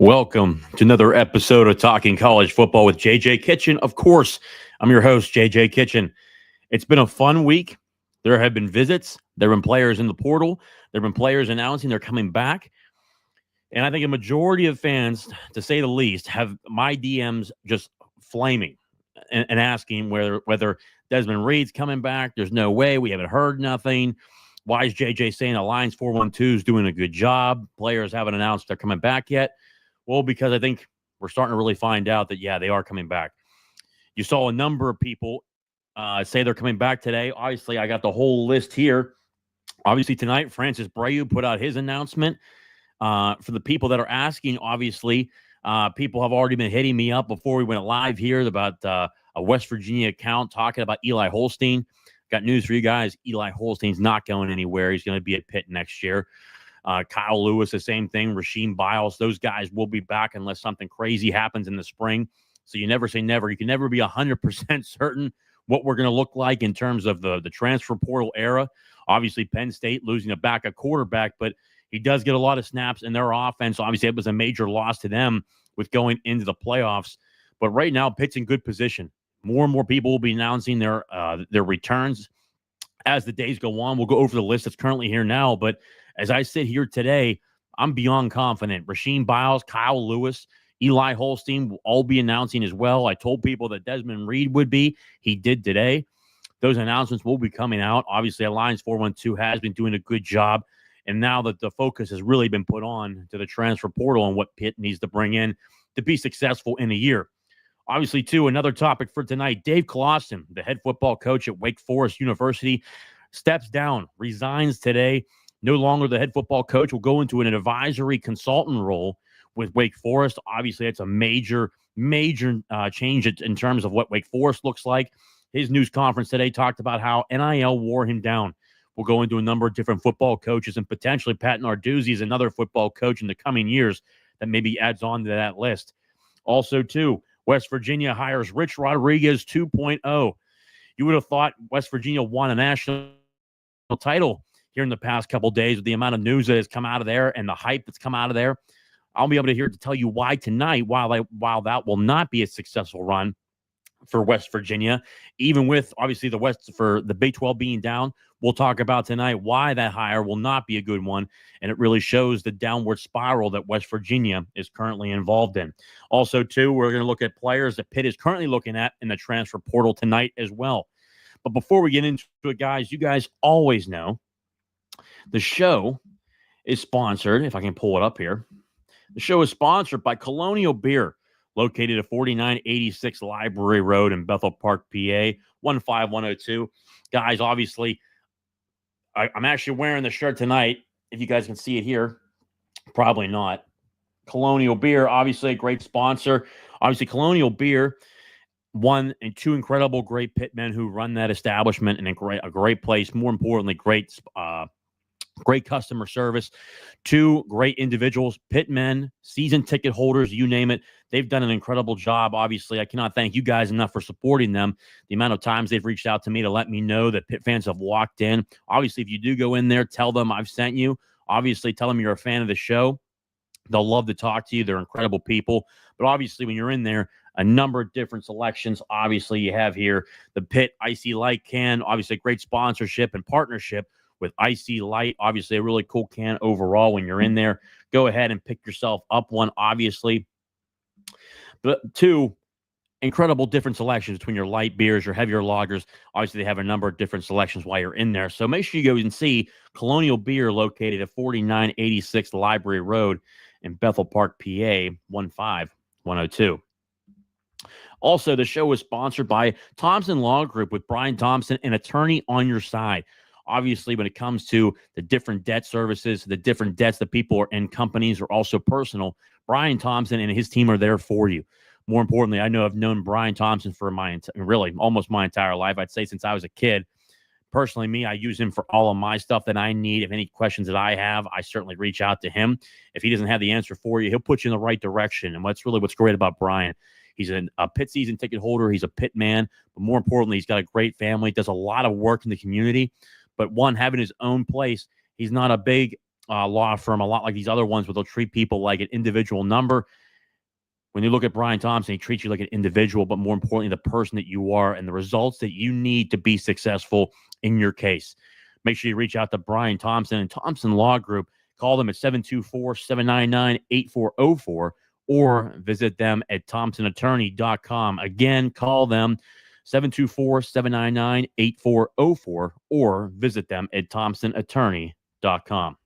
Welcome to another episode of Talking College Football with JJ Kitchen. Of course, I'm your host, JJ Kitchen. It's been a fun week. There have been visits. There have been players in the portal. There have been players announcing they're coming back. And I think a majority of fans, to say the least, have my DMs just flaming and asking whether Desmond Reed's coming back. There's no way. We haven't heard nothing. Why is JJ saying Alliance 412 is doing a good job? Players haven't announced they're coming back yet. Well, because I think we're starting to really find out that, yeah, they are coming back. You saw a number of people say they're coming back today. Obviously, I got the whole list here. Obviously, tonight, Francis Breu put out his announcement. For the people that are asking, obviously, people have already been hitting me up before we went live here about a West Virginia account talking about Eli Holstein. Got news for you guys. Eli Holstein's not going anywhere. He's going to be at Pitt next year. Kyle Lewis, the same thing. Rasheem Biles, those guys will be back unless something crazy happens in the spring. So you never say never. You can never be 100% certain what we're going to look like in terms of the transfer portal era. Obviously, Penn State losing a backup quarterback, but he does get a lot of snaps in their offense. Obviously, it was a major loss to them with going into the playoffs. But right now, Pitt's in good position. More and more people will be announcing their returns as the days go on. We'll go over the list that's currently here now, but as I sit here today, I'm beyond confident. Rasheem Biles, Kyle Lewis, Eli Holstein will all be announcing as well. I told people that Desmond Reed would be. He did today. Those announcements will be coming out. Obviously, Alliance 412 has been doing a good job. And now that the focus has really been put on to the transfer portal and what Pitt needs to bring in to be successful in a year. Obviously, too, another topic for tonight, Dave Clawson, the head football coach at Wake Forest University, steps down, resigns today. No longer the head football coach, will go into an advisory consultant role with Wake Forest. Obviously, it's a major change in terms of what Wake Forest looks like. His news conference today talked about how NIL wore him down. We'll go into a number of different football coaches, and potentially Pat Narduzzi is another football coach in the coming years that maybe adds on to that list. Also, too, West Virginia hires Rich Rodriguez 2.0. You would have thought West Virginia won a national title here in the past couple of days with the amount of news that has come out of there and the hype that's come out of there. I'll be able to tell you why tonight, while that will not be a successful run for West Virginia, even with obviously the Big 12 being down. We'll talk about tonight why that hire will not be a good one, and it really shows the downward spiral that West Virginia is currently involved in. Also, too, we're going to look at players that Pitt is currently looking at in the transfer portal tonight as well. But before we get into it, guys, you guys always know the show is sponsored, if I can pull it up here. The show is sponsored by Colonial Beer, located at 4986 Library Road in Bethel Park, PA, 15102. Guys, obviously, I'm actually wearing the shirt tonight. If you guys can see it here, probably not. Colonial Beer, obviously a great sponsor. Obviously, Colonial Beer, one and two incredible great pitmen who run that establishment and a great place. More importantly, great customer service. Two great individuals, pitmen, season ticket holders, you name it. They've done an incredible job. Obviously, I cannot thank you guys enough for supporting them. The amount of times they've reached out to me to let me know that Pitt fans have walked in. Obviously, if you do go in there, tell them I've sent you. Obviously, tell them you're a fan of the show. They'll love to talk to you. They're incredible people. But obviously, when you're in there, a number of different selections. Obviously, you have here the Pitt Icy Light can. Obviously, great sponsorship and partnership with Icy Light. Obviously, a really cool can overall when you're in there. Go ahead and pick yourself up one, obviously. But two, incredible different selections between your light beers, your heavier lagers. Obviously, they have a number of different selections while you're in there. So make sure you go and see Colonial Beer located at 4986 Library Road in Bethel Park, PA, 15102. Also, the show is sponsored by Thompson Law Group with Brian Thompson, an attorney on your side. Obviously, when it comes to the different debt services, the different debts that people are in companies or also personal, Brian Thompson and his team are there for you. More importantly, I know I've known Brian Thompson for almost my entire life. I'd say since I was a kid. Personally, I use him for all of my stuff that I need. If any questions that I have, I certainly reach out to him. If he doesn't have the answer for you, he'll put you in the right direction. And what's great about Brian. He's a Pitt season ticket holder. He's a Pitt man. But more importantly, he's got a great family, does a lot of work in the community. But having his own place, he's not a big law firm, a lot like these other ones where they'll treat people like an individual number. When you look at Brian Thompson, he treats you like an individual, but more importantly, the person that you are and the results that you need to be successful in your case. Make sure you reach out to Brian Thompson and Thompson Law Group. Call them at 724-799-8404 or visit them at thompsonattorney.com. Again, call them 724-799-8404 or visit them at thompsonattorney.com.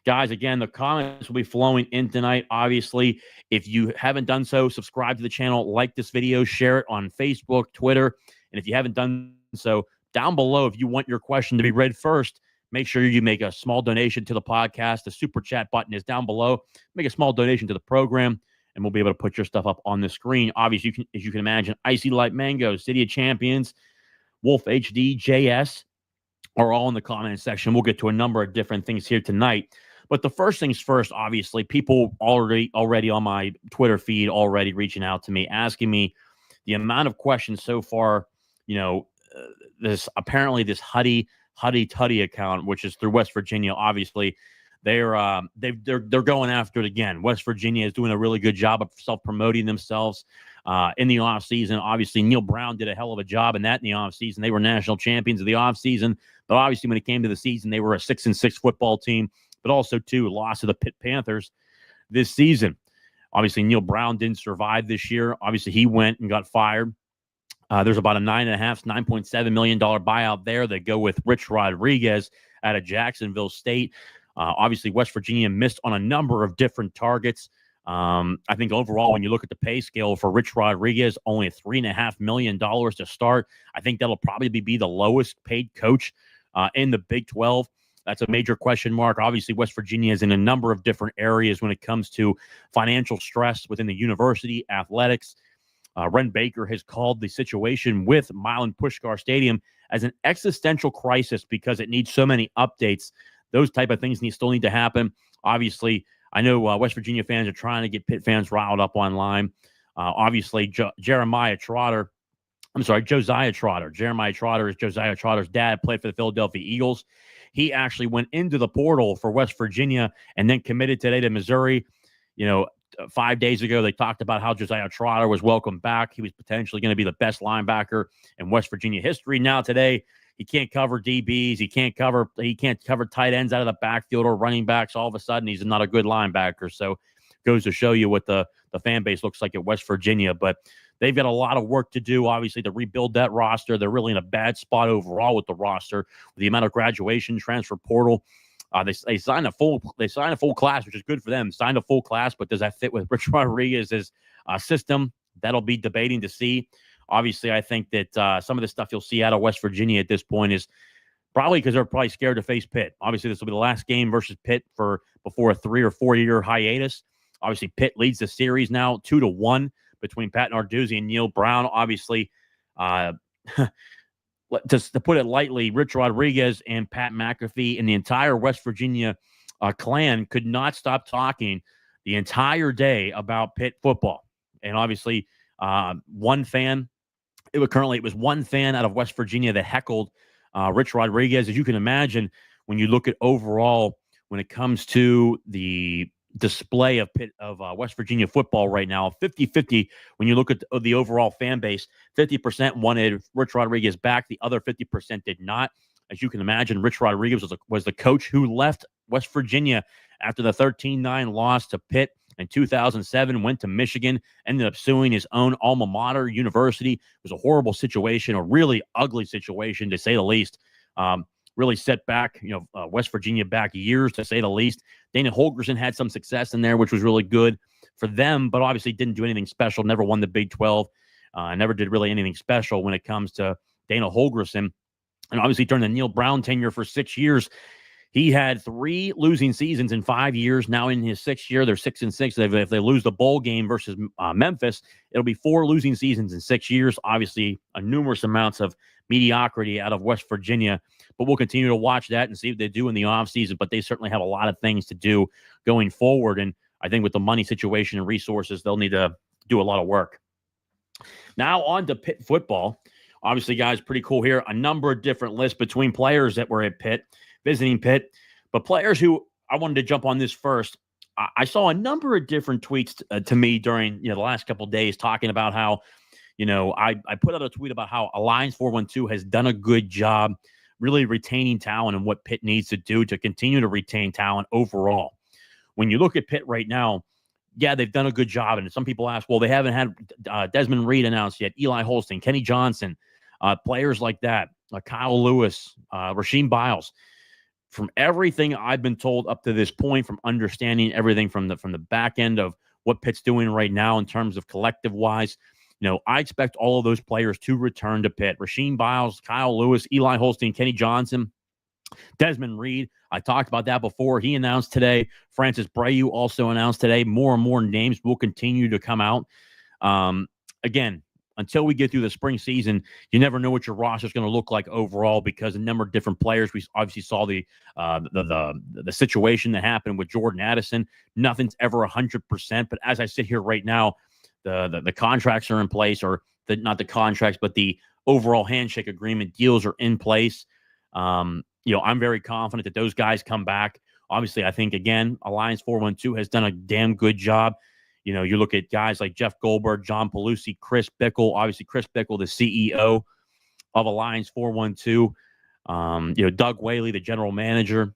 Guys, again, the comments will be flowing in tonight. Obviously, if you haven't done so, subscribe to the channel, like this video, share it on Facebook, Twitter. And if you haven't done so, down below, if you want your question to be read first, make sure you make a small donation to the podcast. The super chat button is down below. Make a small donation to the program, and we'll be able to put your stuff up on the screen. Obviously, as you can imagine, Icy Light Mango, City of Champions, Wolf HD, JS are all in the comment section. We'll get to a number of different things here tonight. But the first things first, obviously, people already on my Twitter feed already reaching out to me, asking me the amount of questions so far. This Huddy Tuddy account, which is through West Virginia. Obviously, they're going after it again. West Virginia is doing a really good job of self-promoting themselves in the offseason. Obviously, Neil Brown did a hell of a job in the offseason. They were national champions of the offseason, but obviously when it came to the season, they were a 6-6 football team, but also lost to the Pitt Panthers this season. Obviously, Neil Brown didn't survive this year. Obviously, he went and got fired. There's about a $9.7 million buyout there that go with Rich Rodriguez out of Jacksonville State. Obviously, West Virginia missed on a number of different targets. I think overall, when you look at the pay scale for Rich Rodriguez, only $3.5 million to start. I think that'll probably be the lowest paid coach in the Big 12. That's a major question mark. Obviously, West Virginia is in a number of different areas when it comes to financial stress within the university, athletics. Ren Baker has called the situation with Milan Puskar Stadium as an existential crisis because it needs so many updates. Those type of things still need to happen. Obviously, I know West Virginia fans are trying to get Pitt fans riled up online. Obviously, Josiah Trotter. Jeremiah Trotter is Josiah Trotter's dad, played for the Philadelphia Eagles. He actually went into the portal for West Virginia and then committed today to Missouri. 5 days ago, they talked about how Josiah Trotter was welcomed back. He was potentially going to be the best linebacker in West Virginia history. Now today, he can't cover DBs. He can't cover tight ends out of the backfield or running backs. All of a sudden, he's not a good linebacker. So goes to show you what the fan base looks like at West Virginia. But they've got a lot of work to do, obviously, to rebuild that roster. They're really in a bad spot overall with the roster, with the amount of graduation, transfer portal. They signed a full class, which is good for them. Signed a full class, but does that fit with Rich Rodriguez's system? That'll be debating to see. Obviously, I think that some of the stuff you'll see out of West Virginia at this point is probably because they're probably scared to face Pitt. Obviously, this will be the last game versus Pitt before a 3 or 4 year hiatus. Obviously, Pitt leads the series now 2-1 between Pat Narduzzi and Neil Brown. Obviously, to put it lightly, Rich Rodriguez and Pat McAfee and the entire West Virginia clan could not stop talking the entire day about Pitt football. And obviously, it was one fan out of West Virginia that heckled Rich Rodriguez. As you can imagine, when you look at overall, when it comes to the display of West Virginia football right now, 50-50, when you look at the overall fan base, 50% wanted Rich Rodriguez back. The other 50% did not. As you can imagine, Rich Rodriguez was the coach who left West Virginia after the 13-9 loss to Pitt in 2007, went to Michigan, ended up suing his own alma mater, university. It was a horrible situation, a really ugly situation, to say the least. Really set back, West Virginia back years, to say the least. Dana Holgorsen had some success in there, which was really good for them, but obviously didn't do anything special, never won the Big 12, never did really anything special when it comes to Dana Holgorsen. And obviously during the Neil Brown tenure for 6 years, he had 3 losing seasons in 5 years. Now in his 6th year, they're 6-6. If they lose the bowl game versus Memphis, it'll be 4 losing seasons in 6 years. Obviously, numerous amounts of mediocrity out of West Virginia. But we'll continue to watch that and see what they do in the offseason. But they certainly have a lot of things to do going forward. And I think with the money situation and resources, they'll need to do a lot of work. Now on to Pitt football. Obviously, guys, pretty cool here. A number of different lists between players that were at Pitt, visiting Pitt, but players who I wanted to jump on this first. I saw a number of different tweets to me during the last couple of days talking about how I put out a tweet about how Alliance 412 has done a good job really retaining talent and what Pitt needs to do to continue to retain talent overall. When you look at Pitt right now, yeah, they've done a good job. And some people ask, well, they haven't had Desmond Reed announced yet, Eli Holstein, Kenny Johnson, players like that, Kyle Lewis, Rasheem Biles. From everything I've been told up to this point, from understanding everything from the back end of what Pitt's doing right now in terms of collective wise, I expect all of those players to return to Pitt. Rasheem Biles, Kyle Lewis, Eli Holstein, Kenny Johnson, Desmond Reed. I talked about that before. He announced today. Francis Brayu also announced today. More and more names will continue to come out. Again, until we get through the spring season, you never know what your roster is going to look like overall because a number of different players. We obviously saw the situation that happened with Jordan Addison. Nothing's ever 100%. But as I sit here right now, the contracts are in place, or not the contracts, but the overall handshake agreement deals are in place. I'm very confident that those guys come back. Obviously, I think, again, Alliance 412 has done a damn good job. You look at guys like Jeff Goldberg, John Pelusi, Chris Bickle. Obviously, Chris Bickle, the CEO of Alliance 412. Doug Whaley, the general manager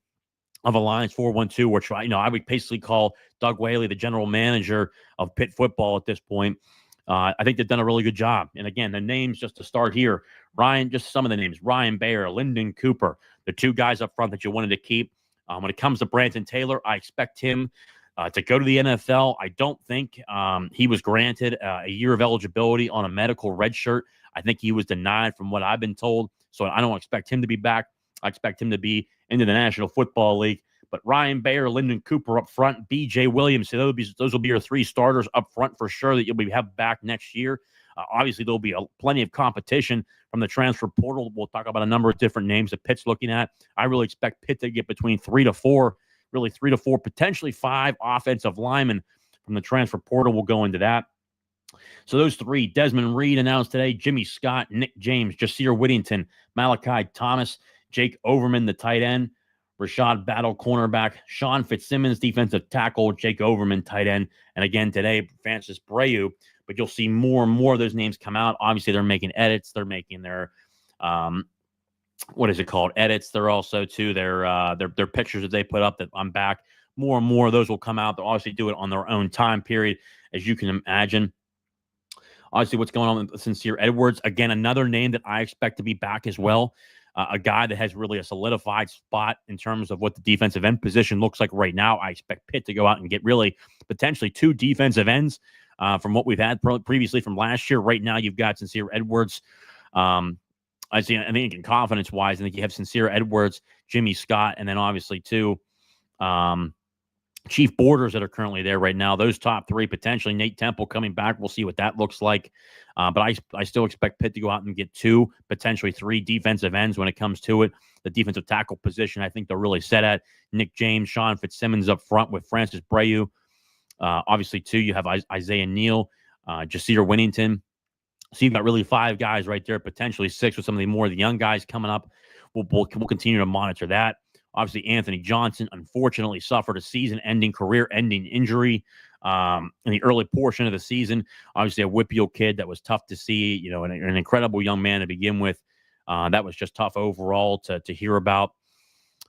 of Alliance 412, which I would basically call Doug Whaley the general manager of Pitt football at this point. I think they've done a really good job. And again, the names just to start here, just some of the names, Ryan Bayer, Lyndon Cooper, the two guys up front that you wanted to keep. When it comes to Branton Taylor, I expect him to go to the NFL. I don't think he was granted a year of eligibility on a medical red shirt. I think he was denied from what I've been told. So I don't expect him to be back. I expect him to be into the National Football League. But Ryan Bayer, Lyndon Cooper up front, B.J. Williams, so those will be your three starters up front for sure that you'll have back next year. Obviously, there'll be plenty of competition from the transfer portal. We'll talk about a number of different names that Pitt's looking at. I really expect Pitt to get between 3 to 4, potentially 5 offensive linemen from the transfer portal. We'll go into that. So those three, Desmond Reed announced today, Jimmy Scott, Nick James, Jasir Whittington, Malachi Thomas, Jake Overman, the tight end, Rashad Battle, cornerback, Sean Fitzsimmons, defensive tackle, Jake Overman, tight end, and again today, Francis Brayu. But you'll see more and more of those names come out. Obviously, they're making edits. They're making their, edits. They're also, too, their pictures that they put up that I'm back. More and more of those will come out. They'll obviously do it on their own time period, as you can imagine. Obviously, what's going on with Sincere Edwards, again, another name that I expect to be back as well. A guy that has really a solidified spot in terms of what the defensive end position looks like right now. I expect Pitt to go out and get really potentially 2 defensive ends from what we've had previously from last year. Right now, you've got Sincere Edwards. I think in confidence-wise, I think you have Sincere Edwards, Jimmy Scott, and then obviously, too, Chief Borders that are currently there right now. Those top 3, potentially Nate Temple coming back. We'll see what that looks like. But I still expect Pitt to go out and get 2, potentially 3 defensive ends when it comes to it. The defensive tackle position, I think they're really set at. Nick James, Sean Fitzsimmons up front with Francis Brayu. Obviously, too, you have Isaiah Neal, Jasir Whittington. So you've got really 5 guys right there, potentially 6 with some of the more of the young guys coming up. We'll continue to monitor that. Obviously, Anthony Johnson, unfortunately, suffered a season-ending, career-ending injury in the early portion of the season. Obviously, a Whippeal kid that was tough to see, an incredible young man to begin with. That was just tough overall to hear about.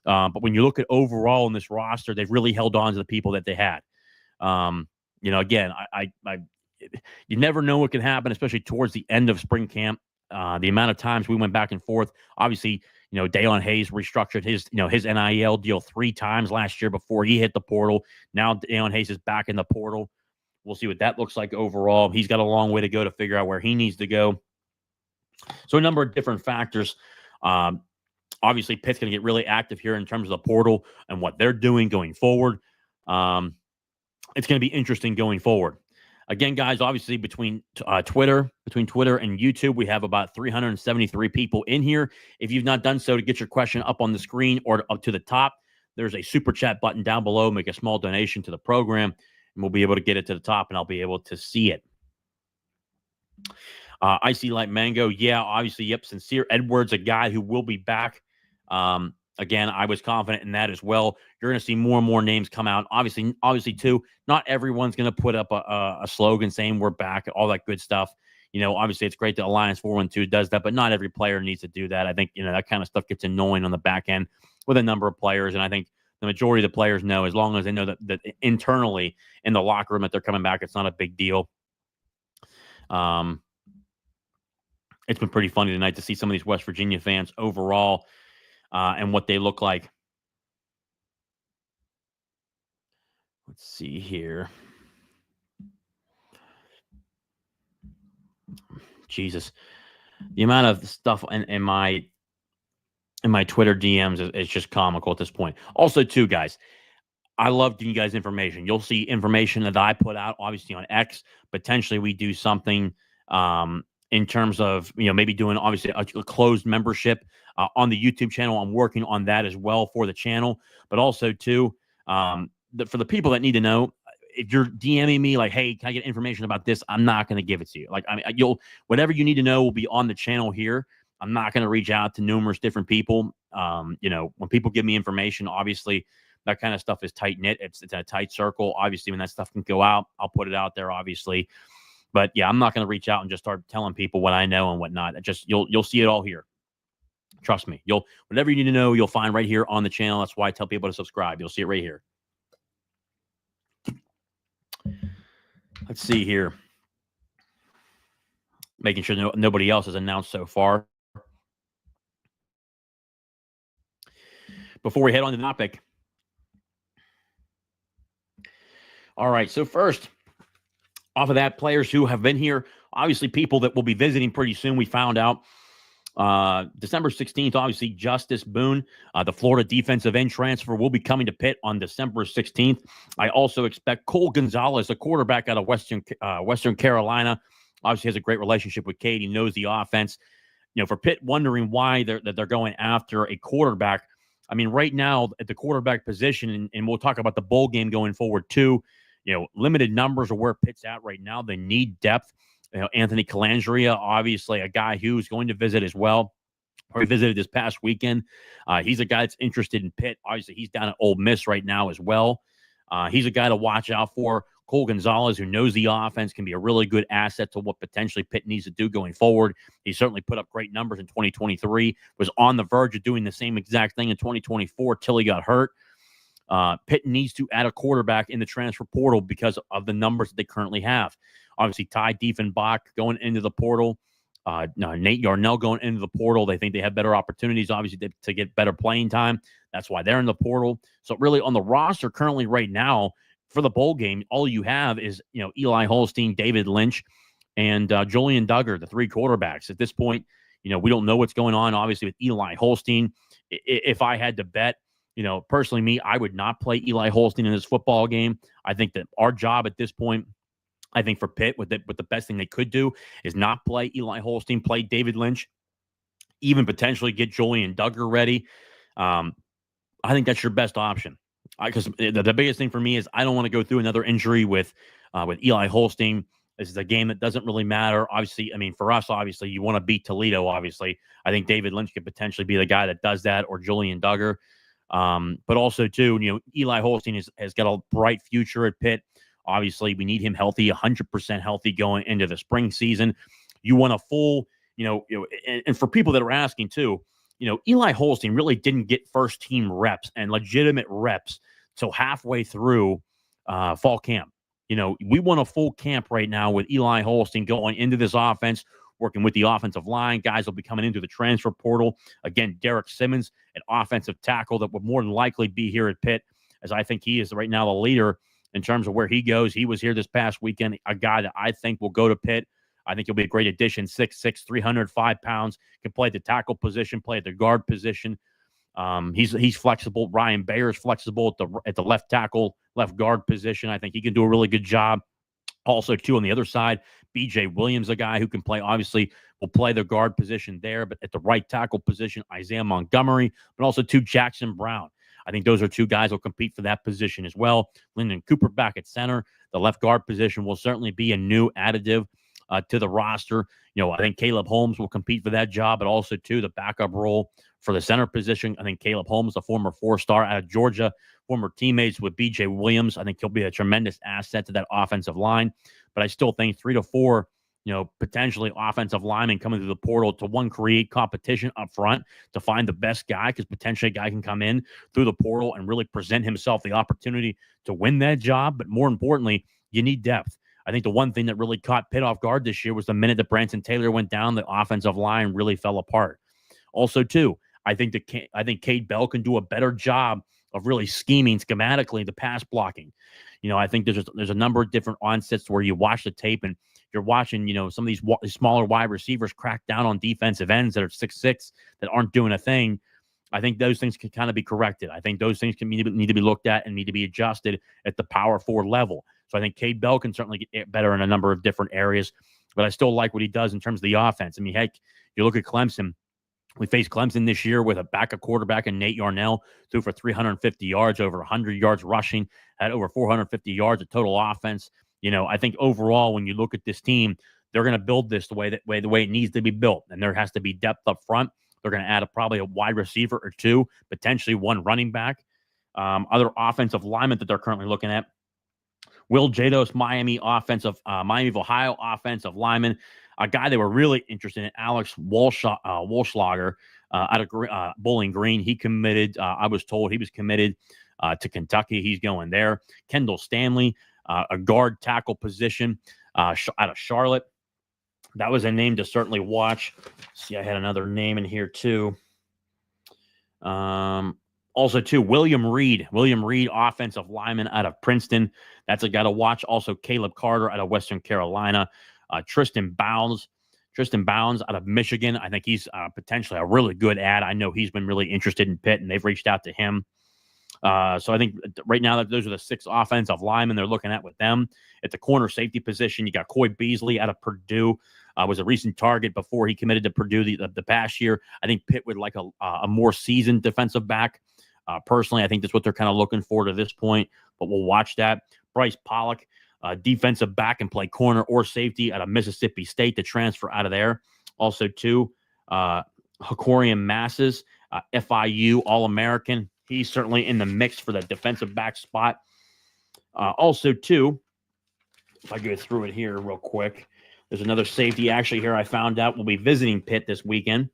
But when you look at overall in this roster, they've really held on to the people that they had. Again, you never know what can happen, especially towards the end of spring camp. The amount of times we went back and forth, obviously, Dayon Hayes restructured his NIL deal 3 times last year before he hit the portal. Now Dayon Hayes is back in the portal. We'll see what that looks like overall. He's got a long way to go to figure out where he needs to go. So a number of different factors. Obviously, Pitt's going to get really active here in terms of the portal and what they're doing going forward. It's going to be interesting going forward. Again, guys, obviously between Twitter and YouTube, we have about 373 people in here. If you've not done so, to get your question up on the screen or up to the top, there's a super chat button down below. Make a small donation to the program, and we'll be able to get it to the top, and I'll be able to see it. Icy Light Mango, yeah, obviously, yep. Sincere Edwards, a guy who will be back. Again, I was confident in that as well. You're going to see more and more names come out. Obviously, too, not everyone's going to put up a slogan saying we're back, all that good stuff. Obviously, it's great that Alliance 412 does that, but not every player needs to do that. I think, that kind of stuff gets annoying on the back end with a number of players. And I think the majority of the players know, as long as they know that internally in the locker room that they're coming back, it's not a big deal. It's been pretty funny tonight to see some of these West Virginia fans overall and what they look like. Let's see here. Jesus. The amount of stuff in my Twitter DMs is just comical at this point. Also, too, guys, I love giving you guys information. You'll see information that I put out, obviously, on X. Potentially, we do something in terms of, maybe doing, obviously, a closed membership on the YouTube channel. I'm working on that as well for the channel. But also, too, for the people that need to know, if you're DMing me like, hey, can I get information about this? I'm not going to give it to you. Like, whatever you need to know will be on the channel here. I'm not going to reach out to numerous different people. When people give me information, obviously that kind of stuff is tight knit. It's in a tight circle. Obviously, when that stuff can go out, I'll put it out there, obviously. But yeah, I'm not going to reach out and just start telling people what I know and whatnot. You'll see it all here. Trust me. Whatever you need to know, you'll find right here on the channel. That's why I tell people to subscribe. You'll see it right here. Let's see here. Making sure nobody else has announced so far. Before we head on to the topic. All right, so first, off of that, players who have been here, obviously people that will be visiting pretty soon. We found out December 16th, obviously, Justice Boone, the Florida defensive end transfer, will be coming to Pitt on December 16th. I also expect Cole Gonzalez, a quarterback out of Western Carolina, obviously has a great relationship with Cade. He knows the offense. For Pitt wondering why they're going after a quarterback, I mean, right now at the quarterback position, and we'll talk about the bowl game going forward too, limited numbers of where Pitt's at right now. They need depth. Anthony Calandria, obviously a guy who's going to visit as well, or he visited this past weekend. He's a guy that's interested in Pitt. Obviously, he's down at Ole Miss right now as well. He's a guy to watch out for. Cole Gonzalez, who knows the offense, can be a really good asset to what potentially Pitt needs to do going forward. He certainly put up great numbers in 2023, was on the verge of doing the same exact thing in 2024 till he got hurt. Pitt needs to add a quarterback in the transfer portal because of the numbers that they currently have. Obviously, Ty Diefenbach going into the portal. Nate Yarnell going into the portal. They think they have better opportunities, obviously, to get better playing time. That's why they're in the portal. So really on the roster currently right now for the bowl game, all you have is, Eli Holstein, David Lynch, and Julian Duggar, the three quarterbacks. At this point, we don't know what's going on, obviously, with Eli Holstein. If I had to bet, personally, me, I would not play Eli Holstein in this football game. I think that our job at this point, I think for Pitt, with the best thing they could do is not play Eli Holstein, play David Lynch, even potentially get Julian Duggar ready. I think that's your best option. Because the biggest thing for me is I don't want to go through another injury with Eli Holstein. This is a game that doesn't really matter. Obviously, I mean, for us, obviously, you want to beat Toledo, obviously. I think David Lynch could potentially be the guy that does that, or Julian Duggar. But also, too, Eli Holstein has got a bright future at Pitt. Obviously, we need him healthy, 100% healthy going into the spring season. You want a full, and for people that are asking, too, Eli Holstein really didn't get first-team reps and legitimate reps till halfway through fall camp. We want a full camp right now with Eli Holstein going into this offense, working with the offensive line. Guys will be coming into the transfer portal. Again, Derek Simmons, an offensive tackle that would more than likely be here at Pitt, as I think he is right now the leader in terms of where he goes. He was here this past weekend, a guy that I think will go to Pitt. I think he'll be a great addition, 6'6", 305 pounds, can play at the tackle position, play at the guard position. He's flexible. Ryan Bayer is flexible at the left tackle, left guard position. I think he can do a really good job. Also, too, on the other side, B.J. Williams, a guy who can play, obviously, will play the guard position there, but at the right tackle position, Isaiah Montgomery, but also, too, Jackson Brown. I think those are two guys who will compete for that position as well. Lyndon Cooper back at center. The left guard position will certainly be a new additive to the roster. I think Caleb Holmes will compete for that job, but also, too, the backup role For the center position, I think Caleb Holmes, the former 4-star out of Georgia, former teammates with B.J. Williams, I think he'll be a tremendous asset to that offensive line. But I still think 3 to 4, potentially offensive linemen coming through the portal to, one, create competition up front to find the best guy, because potentially a guy can come in through the portal and really present himself the opportunity to win that job. But more importantly, you need depth. I think the one thing that really caught Pitt off guard this year was the minute that Branson Taylor went down, the offensive line really fell apart. Also, too, I think Cade Bell can do a better job of really scheming schematically the pass blocking. I think there's a number of different onsets where you watch the tape and you're watching, some of these smaller wide receivers crack down on defensive ends that are 6'6", that aren't doing a thing. I think those things can kind of be corrected. I think those things need to be looked at and need to be adjusted at the power forward level. So I think Cade Bell can certainly get better in a number of different areas, but I still like what he does in terms of the offense. I mean, heck, you look at Clemson. We faced Clemson this year with a backup quarterback in Nate Yarnell, threw for 350 yards, over 100 yards rushing, had over 450 yards of total offense. I think overall, when you look at this team, they're going to build this the way it needs to be built, and there has to be depth up front. They're going to add probably a wide receiver or two, potentially one running back. Other offensive linemen that they're currently looking at: Will Jados, Miami of Ohio offensive lineman. A guy they were really interested in, Alex Walschlager out of Bowling Green. He committed. I was told he was committed to Kentucky. He's going there. Kendall Stanley, a guard tackle position out of Charlotte. That was a name to certainly watch. See, I had another name in here too. Also, too, William Reed, offensive lineman out of Princeton. That's a guy to watch. Also, Caleb Carter out of Western Carolina. Tristan Bounds out of Michigan. I think he's potentially a really good ad. I know he's been really interested in Pitt, and they've reached out to him. So I think right now those are the 6 offensive linemen they're looking at with them. At the corner safety position, you got Coy Beasley out of Purdue. Was a recent target before he committed to Purdue the past year. I think Pitt would like a more seasoned defensive back. Personally, I think that's what they're kind of looking for to this point, but we'll watch that. Bryce Pollock, defensive back, and play corner or safety out of Mississippi State, to transfer out of there. Also, too, Hakorian Masses, FIU All-American. He's certainly in the mix for the defensive back spot. Also, too, if I go through it here real quick, there's another safety actually here I found out will be visiting Pitt this weekend.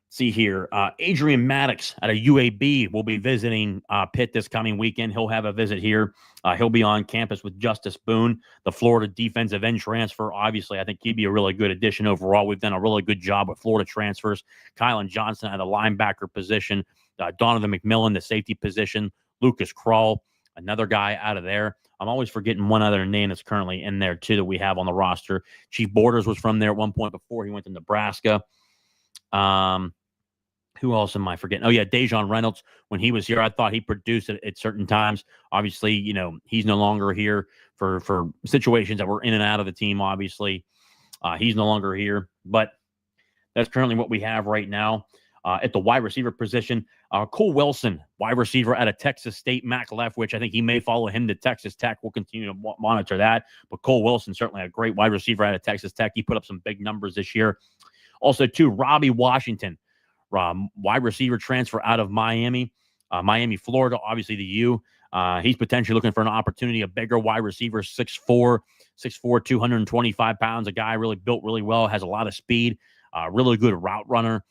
See here, Adrian Maddox out of UAB will be visiting Pitt this coming weekend. He'll have a visit here. He'll be on campus with Justice Boone, the Florida defensive end transfer. Obviously, I think he'd be a really good addition overall. We've done a really good job with Florida transfers. Kylan Johnson out of the linebacker position. Donovan McMillan, the safety position. Lucas Krull, another guy out of there. I'm always forgetting one other name that's currently in there, too, that we have on the roster. Chief Borders was from there at one point before he went to Nebraska. Who else am I forgetting? Oh, yeah, Dejon Reynolds. When he was here, I thought he produced at certain times. Obviously, he's no longer here for situations that were in and out of the team, obviously. He's no longer here. But that's currently what we have right now. At the wide receiver position, Cole Wilson, wide receiver out of Texas State, Mac Leftwich. I think he may follow him to Texas Tech. We'll continue to monitor that. But Cole Wilson, certainly a great wide receiver out of Texas Tech. He put up some big numbers this year. Also, too, Robbie Washington, wide receiver transfer out of Miami, Florida, obviously the U. He's potentially looking for an opportunity, a bigger wide receiver, 6'4", 225 pounds, a guy really built really well, has a lot of speed, really good route runner.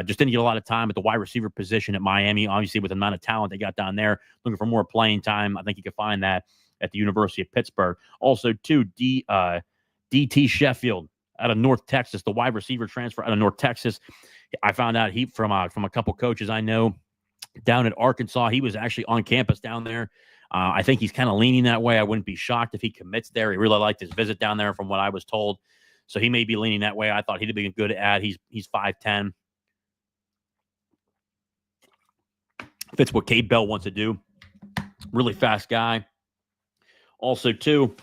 Just didn't get a lot of time at the wide receiver position at Miami, obviously with the amount of talent they got down there. Looking for more playing time. I think you could find that at the University of Pittsburgh. Also, too, DT Sheffield out of North Texas, the wide receiver transfer out of North Texas. I found out he from a couple coaches I know down at Arkansas. He was actually on campus down there. I think he's kind of leaning that way. I wouldn't be shocked if he commits there. He really liked his visit down there from what I was told. So he may be leaning that way. I thought he'd be a good ad. He's 5'10". Fits what Cade Bell wants to do. Really fast guy. Also, too,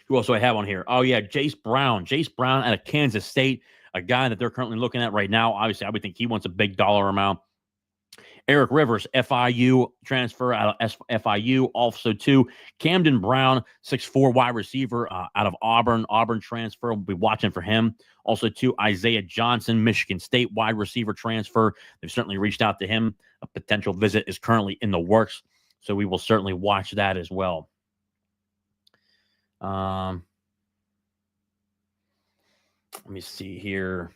who else do I have on here? Oh, yeah, Jace Brown. Jace Brown out of Kansas State, a guy that they're currently looking at right now. Obviously, I would think he wants a big dollar amount. Eric Rivers, FIU transfer out of FIU. Also, too, Camden Brown, 6'4" wide receiver out of Auburn. Auburn transfer. We'll be watching for him. Also, too, Isaiah Johnson, Michigan State wide receiver transfer. They've certainly reached out to him. A potential visit is currently in the works, so we will certainly watch that as well. Let me see here.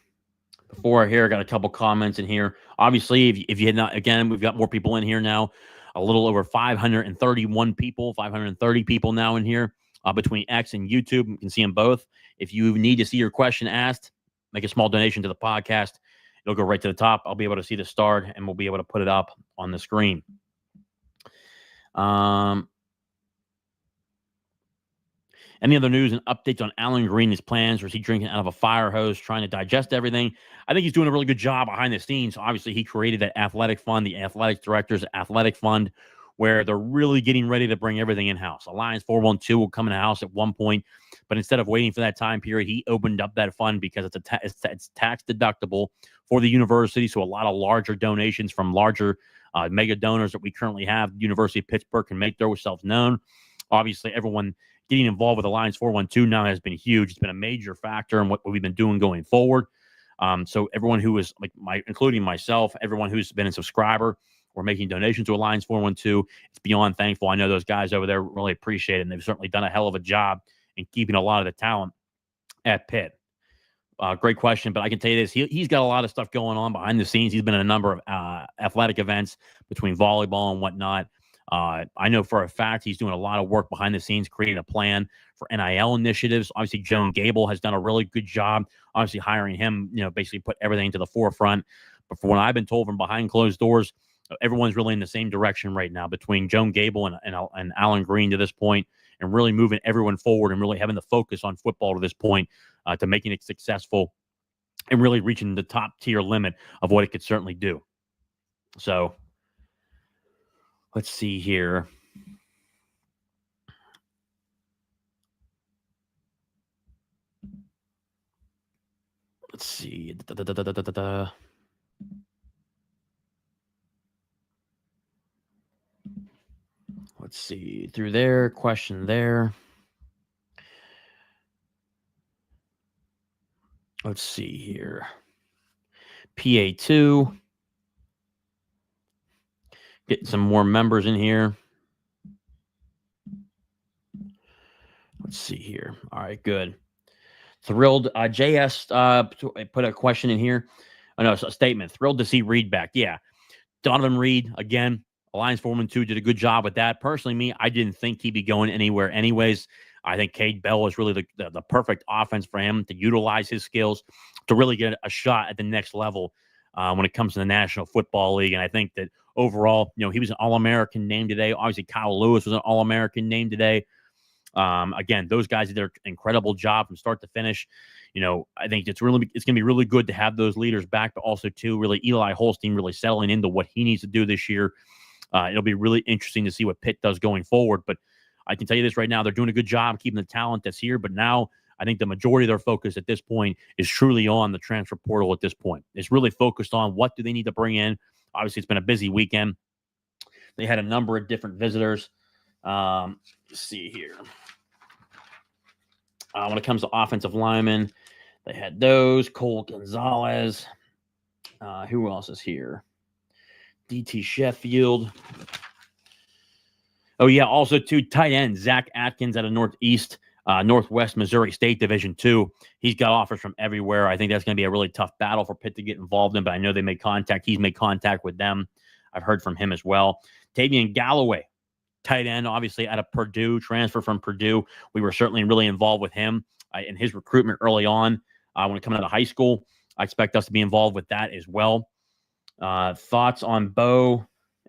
Before I got a couple comments in here. Obviously, if you had not, again, we've got more people in here now. A little over 531 people, 530 people now in here between X and YouTube. You can see them both. If you need to see your question asked, make a small donation to the podcast. It'll go right to the top. I'll be able to see the start, and we'll be able to put it up on the screen. Any other news and updates on Alan Green, his plans, or is he drinking out of a fire hose, trying to digest everything? I think he's doing a really good job behind the scenes. Obviously, he created that athletic fund, the athletic director's athletic fund, where they're really getting ready to bring everything in-house. Alliance 412 will come in-house at one point, but instead of waiting for that time period, he opened up that fund because it's tax deductible for the university, so a lot of larger donations from larger mega donors that we currently have, University of Pittsburgh, can make themselves known. Obviously, everyone getting involved with Alliance 412 now has been huge. It's been a major factor in what we've been doing going forward. So everyone who is including myself, everyone who's been a subscriber or making donations to Alliance 412, it's beyond thankful. I know those guys over there really appreciate it, and they've certainly done a hell of a job in keeping a lot of the talent at Pitt. Great question, but I can tell you this. He's got a lot of stuff going on behind the scenes. He's been in a number of athletic events between volleyball and whatnot. I know for a fact he's doing a lot of work behind the scenes, creating a plan for NIL initiatives. Obviously, Joan Gable has done a really good job. Obviously, hiring him, basically put everything to the forefront. But from what I've been told from behind closed doors, everyone's really in the same direction right now between Joan Gable and Alan Green to this point, and really moving everyone forward and really having the focus on football to this point to making it successful and really reaching the top tier limit of what it could certainly do. So let's see here. Let's see. Let's see. Through there. Question there. Let's see here. PA2. Getting some more members in here. Let's see here. All right, good. Thrilled. JS put a question in here. Oh, no, it's a statement. Thrilled to see Reed back. Yeah. Donovan Reed, again, Alliance 412 did a good job with that. Personally, I didn't think he'd be going anywhere anyways. I think Cade Bell is really the perfect offense for him to utilize his skills to really get a shot at the next level when it comes to the National Football League. And I think that overall, he was an All-American name today. Obviously, Kyle Lewis was an All-American name today. Again, those guys did their incredible job from start to finish. I think it's going to be really good to have those leaders back, but also too, really Eli Holstein really settling into what he needs to do this year. It'll be really interesting to see what Pitt does going forward. But I can tell you this right now, they're doing a good job keeping the talent that's here. But now I think the majority of their focus at this point is truly on the transfer portal at this point. It's really focused on what do they need to bring in. Obviously, it's been a busy weekend. They had a number of different visitors. Let's see here. When it comes to offensive linemen, they had those. Cole Gonzalez. Who else is here? DT Sheffield. Oh, yeah. Also, two tight ends. Zach Atkins out of Northwest Missouri State Division II. He's got offers from everywhere. I think that's going to be a really tough battle for Pitt to get involved in, but I know they made contact. He's made contact with them. I've heard from him as well. Tavian Galloway, tight end, obviously out of Purdue, transfer from Purdue. We were certainly really involved with him in his recruitment early on when coming out of high school. I expect us to be involved with that as well. Thoughts on Bo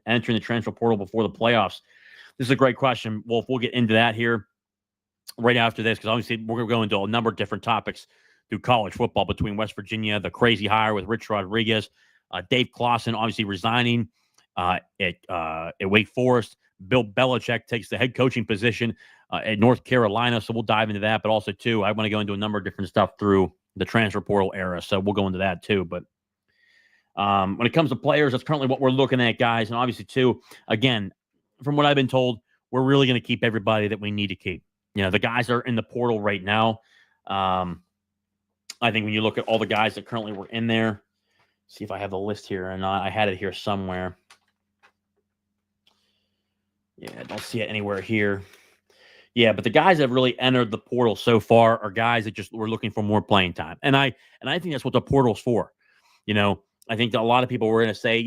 entering the transfer portal before the playoffs? This is a great question, Wolf. We'll get into that here right after this because obviously we're going to go into a number of different topics through college football between West Virginia, the crazy hire with Rich Rodriguez, Dave Clawson obviously resigning at Wake Forest. Bill Belichick takes the head coaching position at North Carolina, so we'll dive into that. But also, too, I want to go into a number of different stuff through the transfer portal era, so we'll go into that, too. But When it comes to players, that's currently what we're looking at, guys. And obviously, too, again, from what I've been told, we're really going to keep everybody that we need to keep. The guys are in the portal right now. I think when you look at all the guys that currently were in there, see if I have the list here or not. I had it here somewhere. Yeah, I don't see it anywhere here. Yeah, but the guys that have really entered the portal so far are guys that just were looking for more playing time. And I think that's what the portal's for. I think that a lot of people were going to say,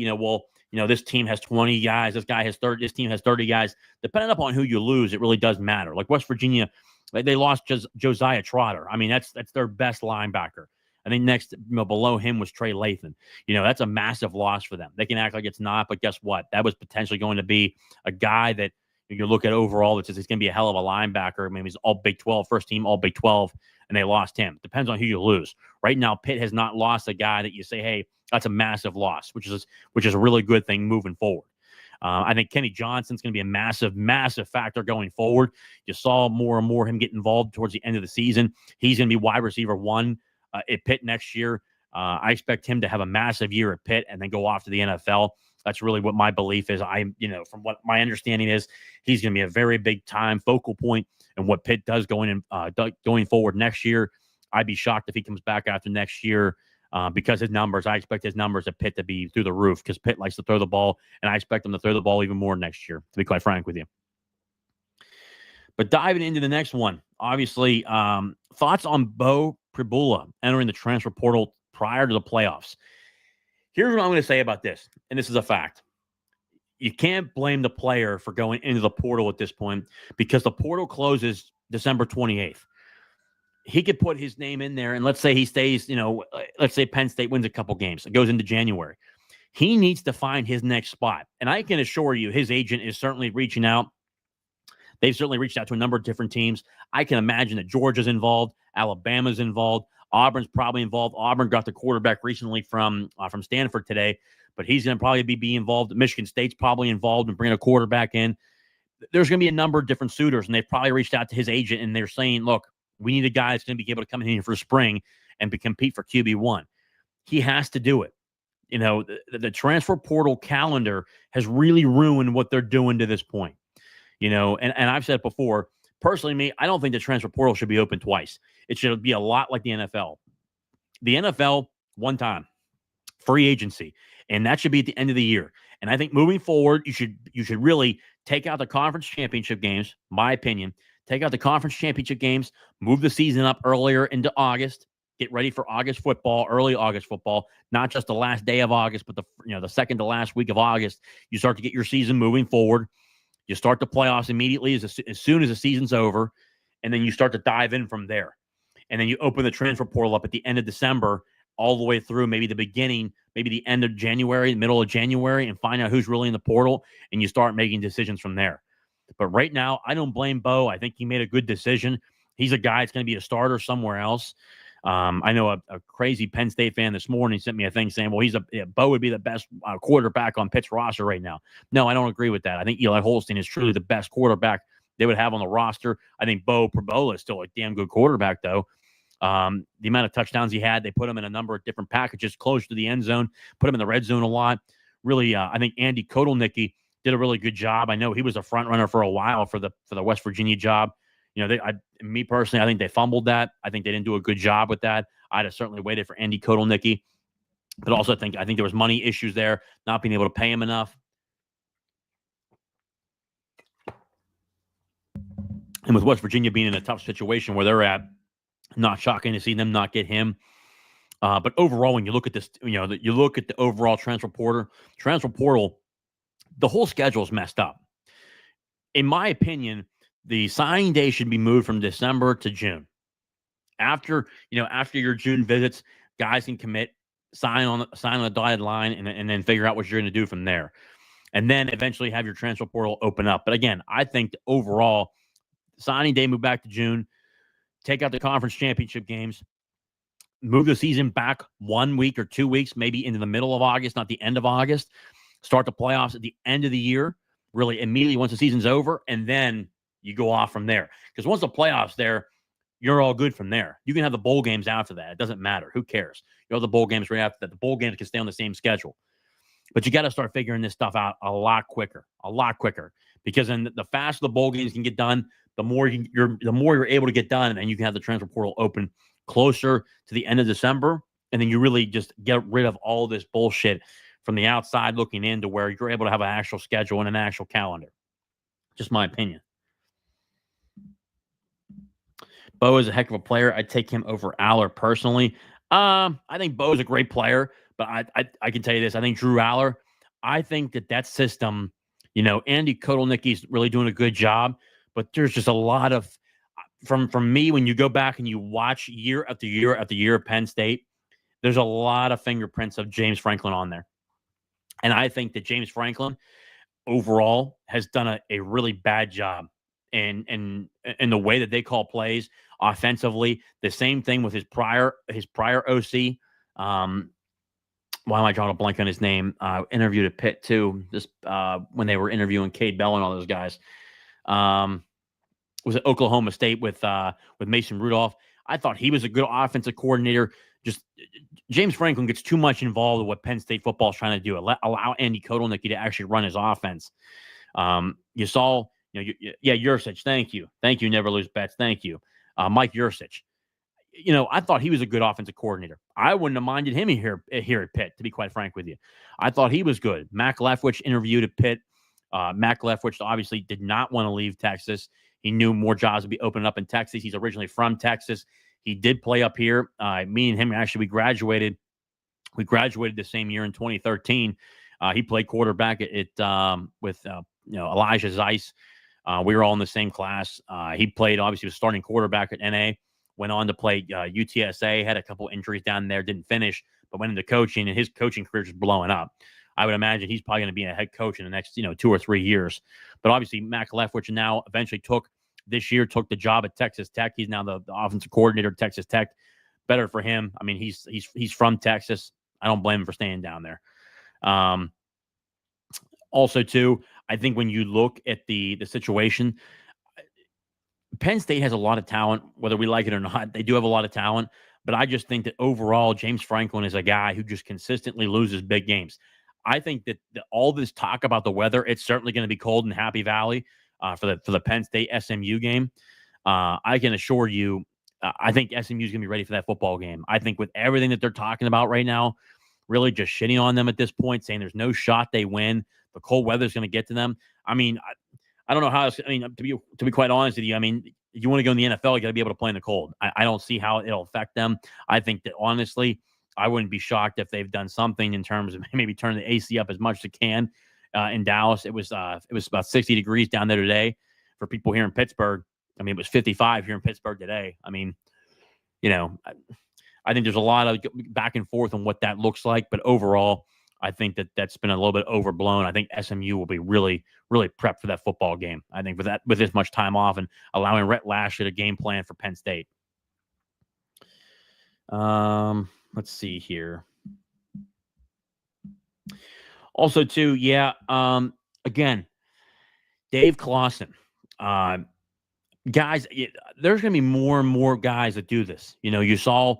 this team has 20 guys, this guy has 30, this team has 30 guys. Depending upon who you lose, it really does matter. Like West Virginia, they lost Josiah Trotter. I mean, that's their best linebacker. I think next, below him was Trey Lathan. That's a massive loss for them. They can act like it's not, but guess what? That was potentially going to be a guy that you look at overall, it's going to be a hell of a linebacker. Maybe he's all Big 12, first team all Big 12, and they lost him. Depends on who you lose. Right now, Pitt has not lost a guy that you say, hey, that's a massive loss, which is a really good thing moving forward. I think Kenny Johnson's going to be a massive, massive factor going forward. You saw more and more him get involved towards the end of the season. He's going to be wide receiver 1 at Pitt next year. I expect him to have a massive year at Pitt and then go off to the NFL. That's really what my belief is. From what my understanding is, he's going to be a very big time focal point in what Pitt does going forward next year. I'd be shocked if he comes back after next year because his numbers. I expect his numbers at Pitt to be through the roof because Pitt likes to throw the ball, and I expect him to throw the ball even more next year, to be quite frank with you. But diving into the next one, obviously, thoughts on Bo Pribula entering the transfer portal prior to the playoffs. Here's what I'm going to say about this, and this is a fact. You can't blame the player for going into the portal at this point because the portal closes December 28th. He could put his name in there, and let's say he stays, let's say Penn State wins a couple games. It goes into January. He needs to find his next spot, and I can assure you his agent is certainly reaching out. They've certainly reached out to a number of different teams. I can imagine that Georgia's involved, Alabama's involved, Auburn's probably involved. Auburn got the quarterback recently from Stanford today, but he's going to probably be involved. Michigan State's probably involved in bringing a quarterback in. There's going to be a number of different suitors, and they've probably reached out to his agent, and they're saying, look, we need a guy that's going to be able to come in here for spring and compete for QB1. He has to do it. The transfer portal calendar has really ruined what they're doing to this point. And I've said before, personally, me, I don't think the transfer portal should be open twice. It should be a lot like the NFL. The NFL, one time, free agency, and that should be at the end of the year. And I think moving forward, you should really take out the conference championship games, my opinion. Take out the conference championship games, move the season up earlier into August, get ready for August football, early August football, not just the last day of August, but the second to last week of August. You start to get your season moving forward. You start the playoffs immediately as soon as the season's over, and then you start to dive in from there. And then you open the transfer portal up at the end of December all the way through maybe the beginning, maybe the end of January, middle of January, and find out who's really in the portal, and you start making decisions from there. But right now, I don't blame Bo. I think he made a good decision. He's a guy that's going to be a starter somewhere else. I know a crazy Penn State fan this morning sent me a thing saying, well, Bo would be the best quarterback on Pitt's roster right now. No, I don't agree with that. I think Eli Holstein is truly the best quarterback they would have on the roster. I think Bo Pribula is still a damn good quarterback, though. The amount of touchdowns he had, they put him in a number of different packages close to the end zone, put him in the red zone a lot. Really, I think Andy Kotelnicki did a really good job. I know he was a front runner for a while for the West Virginia job. Me personally, I think they fumbled that. I think they didn't do a good job with that. I'd have certainly waited for Andy Kotelnicki, but also I think there was money issues there, not being able to pay him enough. And with West Virginia being in a tough situation where they're at, not shocking to see them not get him. But overall, when you look at this, you look at the overall transfer portal, the whole schedule is messed up. In my opinion, the signing day should be moved from December to June. After your June visits, guys can commit, sign on the dotted line, and then figure out what you're going to do from there. And then eventually have your transfer portal open up. But again, I think overall, signing day move back to June, take out the conference championship games, move the season back 1 week or 2 weeks, maybe into the middle of August, not the end of August. Start the playoffs at the end of the year, really immediately once the season's over, and then you go off from there. Because once the playoffs there, you're all good from there. You can have the bowl games after that. It doesn't matter. Who cares? You have the bowl games right after that. The bowl games can stay on the same schedule. But you got to start figuring this stuff out a lot quicker, because then the faster the bowl games can get done, the more you're able to get done, and you can have the transfer portal open closer to the end of December, and then you really just get rid of all this bullshit from the outside looking in to where you're able to have an actual schedule and an actual calendar. Just my opinion. Bo is a heck of a player. I'd take him over Aller personally. I think Bo is a great player, but I can tell you this. I think Drew Aller, I think that system, Andy Kotelnicki's really doing a good job, but there's just a lot of, from me, when you go back and you watch year after year after year of Penn State, there's a lot of fingerprints of James Franklin on there. And I think that James Franklin overall has done a really bad job in the way that they call plays offensively. The same thing with his prior OC. Why am I drawing a blank on his name? Interviewed at Pitt too. This when they were interviewing Cade Bell and all those guys. Was at Oklahoma State with Mason Rudolph. I thought he was a good offensive coordinator. Just James Franklin gets too much involved with what Penn State football is trying to do. Allow Andy Kotelnicki to actually run his offense. You saw, Yursich. Thank you. Never lose bets. Thank you, Mike Yursich. I thought he was a good offensive coordinator. I wouldn't have minded him here at Pitt, to be quite frank with you. I thought he was good. Mac Leftwich interviewed at Pitt. Mac Leftwich obviously did not want to leave Texas. He knew more jobs would be opening up in Texas. He's originally from Texas. He did play up here. Me and him, actually, we graduated the same year in 2013. He played quarterback with Elijah Zeiss. We were all in the same class. He played, obviously, was starting quarterback at NA. Went on to play UTSA, had a couple injuries down there, didn't finish, but went into coaching, and his coaching career just blowing up. I would imagine he's probably going to be a head coach in the next 2 or 3 years. But obviously, Mac Leftwich now eventually took the job at Texas Tech. He's now the offensive coordinator at Texas Tech. Better for him. I mean, he's from Texas. I don't blame him for staying down there. Also, too, I think when you look at the situation, Penn State has a lot of talent, whether we like it or not. They do have a lot of talent, but I just think that overall, James Franklin is a guy who just consistently loses big games. I think that all this talk about the weather, it's certainly going to be cold in Happy Valley for the Penn State SMU game. I can assure you, I think SMU is going to be ready for that football game. I think with everything that they're talking about right now, really just shitting on them at this point, saying there's no shot they win. The cold weather is going to get to them. I mean, I don't know how else. I mean, to be quite honest with you, I mean, if you want to go in the NFL, you got to be able to play in the cold. I don't see how it'll affect them. I think that, honestly, I wouldn't be shocked if they've done something in terms of maybe turn the AC up as much as it can. In Dallas, it was about 60 degrees down there today. For people here in Pittsburgh, I mean, it was 55 here in Pittsburgh today. I mean, I think there's a lot of back and forth on what that looks like, but overall, I think that's been a little bit overblown. I think SMU will be really, really prepped for that football game. I think with this much time off and allowing Rhett Lashlee to game plan for Penn State. Let's see here. Also, too, again, Dave Clawson. Guys, there's going to be more and more guys that do this. You saw,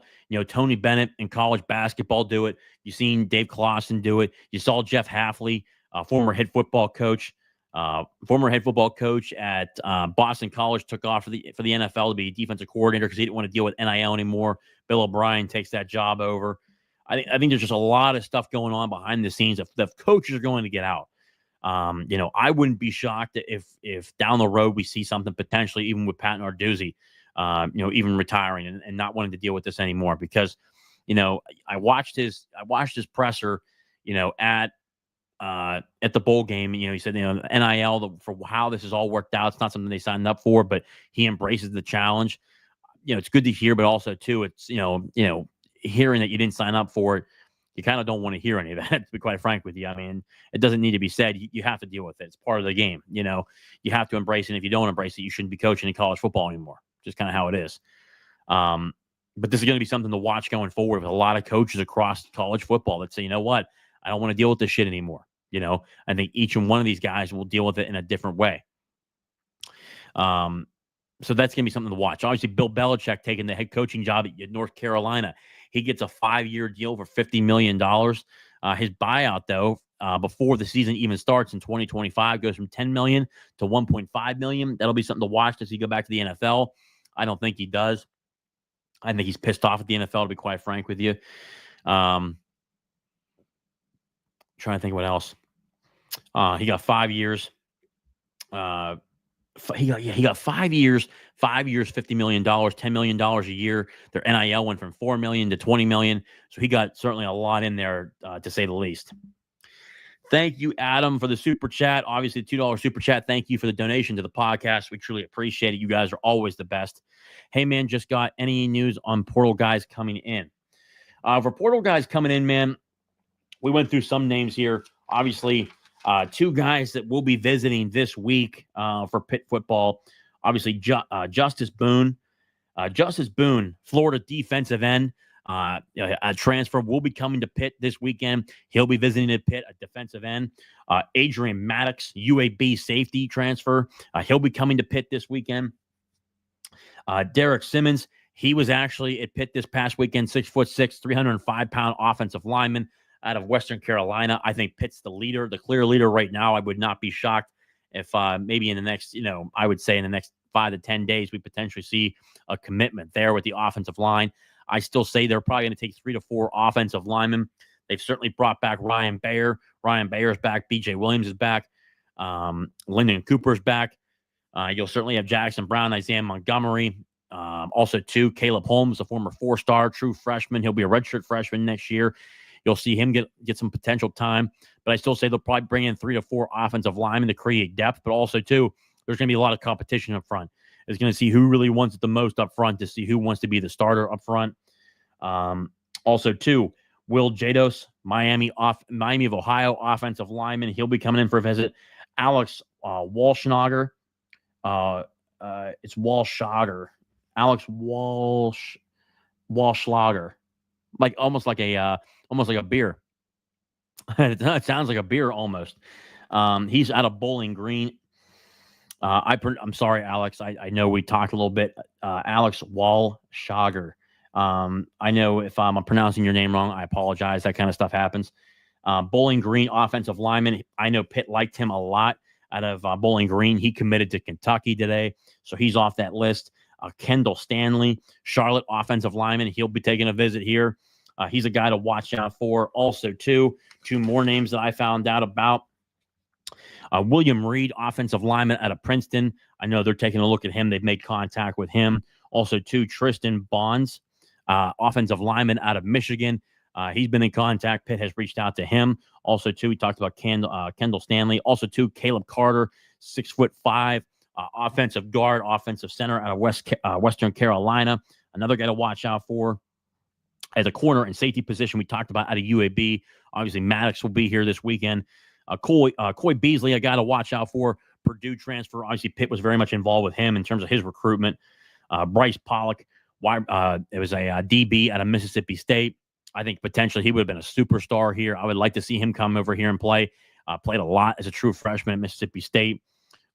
Tony Bennett in college basketball do it. You've seen Dave Clawson do it. You saw Jeff Hafley, former head football coach at Boston College, took off for the NFL to be defensive coordinator because he didn't want to deal with NIL anymore. Bill O'Brien takes that job over. I think there's just a lot of stuff going on behind the scenes. If the coaches are going to get out. I wouldn't be shocked if down the road we see something potentially, even with Pat Narduzzi, even retiring and not wanting to deal with this anymore. Because, I watched his presser, at the bowl game. He said, NIL for how this is all worked out. It's not something they signed up for, but he embraces the challenge. It's good to hear, but also too, it's hearing that you didn't sign up for it. You kind of don't want to hear any of that, to be quite frank with you. I mean, it doesn't need to be said. You have to deal with it. It's part of the game. You have to embrace it. And if you don't embrace it, you shouldn't be coaching in college football anymore. Just kind of how it is. But this is going to be something to watch going forward with a lot of coaches across college football that say, you know what, I don't want to deal with this shit anymore. I think each and one of these guys will deal with it in a different way. So that's going to be something to watch. Obviously, Bill Belichick taking the head coaching job at North Carolina. He gets a 5-year deal for $50 million. His buyout, though, before the season even starts in 2025, goes from $10 million to $1.5 million. That'll be something to watch. Does he go back to the NFL? I don't think he does. I think he's pissed off at the NFL, to be quite frank with you. Trying to think what else. He got 5 years. He got 5 years, $50 million, $10 million a year. Their NIL went from $4 million to $20 million. So he got certainly a lot in there, to say the least. Thank you, Adam, for the super chat. Obviously, the $2 super chat. Thank you for the donation to the podcast. We truly appreciate it. You guys are always the best. Hey, man, just got any news on portal guys coming in? For portal guys coming in, man, we went through some names here. Obviously, two guys that we'll be visiting this week for Pitt football. Obviously, Justice Boone. Justice Boone, Florida defensive end. A transfer will be coming to Pitt this weekend. He'll be visiting at Pitt, a defensive end. Adrian Maddox, UAB safety transfer. He'll be coming to Pitt this weekend. Derek Simmons, he was actually at Pitt this past weekend, 6'6", 305-pound offensive lineman out of Western Carolina. I think Pitt's the leader, the clear leader right now. I would not be shocked if maybe in the next, I would say in the next 5 to 10 days, we potentially see a commitment there with the offensive line. I still say they're probably going to take 3 to 4 offensive linemen. They've certainly brought back Ryan Bayer. Ryan Bayer's back. B.J. Williams is back. Lyndon Cooper's back. You'll certainly have Jackson Brown, Isaiah Montgomery. Also, too, Caleb Holmes, a former 4-star true freshman. He'll be a redshirt freshman next year. You'll see him get some potential time. But I still say they'll probably bring in 3 to 4 offensive linemen to create depth. But also, too, there's going to be a lot of competition up front. Is going to see who really wants it the most up front, to see who wants to be the starter up front. Also, too, Will Jados, Miami of Ohio offensive lineman. He'll be coming in for a visit. Alex Walschlager. It's Walschlager. Alex Walschlager. Almost like a beer. It sounds like a beer almost. He's out of Bowling Green. I'm sorry, Alex. I know we talked a little bit. Alex Walschlager. I know if I'm pronouncing your name wrong, I apologize. That kind of stuff happens. Bowling Green offensive lineman. I know Pitt liked him a lot out of Bowling Green. He committed to Kentucky today, so he's off that list. Kendall Stanley, Charlotte offensive lineman. He'll be taking a visit here. He's a guy to watch out for. Also, two more names that I found out about. William Reed, offensive lineman out of Princeton. I know they're taking a look at him. They've made contact with him. Also, Tristan Bonds, offensive lineman out of Michigan. He's been in contact. Pitt has reached out to him. Also, we talked about Kendall Stanley. Also, Caleb Carter, 6'5", offensive guard, offensive center out of Western Carolina. Another guy to watch out for. As a corner and safety position, we talked about out of UAB. Obviously, Maddox will be here this weekend. Coy Beasley, a guy to watch out for. Purdue transfer. Obviously, Pitt was very much involved with him in terms of his recruitment. Bryce Pollock, it was a DB out of Mississippi State. I think potentially he would have been a superstar here. I would like to see him come over here and play. Played a lot as a true freshman at Mississippi State.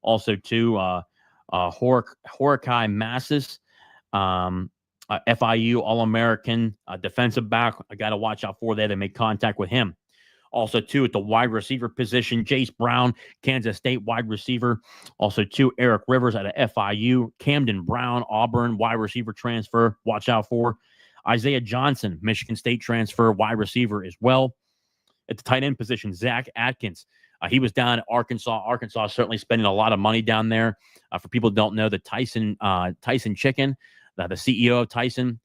Also, Horikai Massis, FIU All-American defensive back. A guy to watch out for there. They make contact with him. Also, at the wide receiver position, Jace Brown, Kansas State wide receiver. Also, Eric Rivers out of FIU. Camden Brown, Auburn wide receiver transfer. Watch out for. Isaiah Johnson, Michigan State transfer, wide receiver as well. At the tight end position, Zach Atkins. He was down at Arkansas. Arkansas is certainly spending a lot of money down there. For people who don't know, the Tyson Chicken, the CEO of Tyson,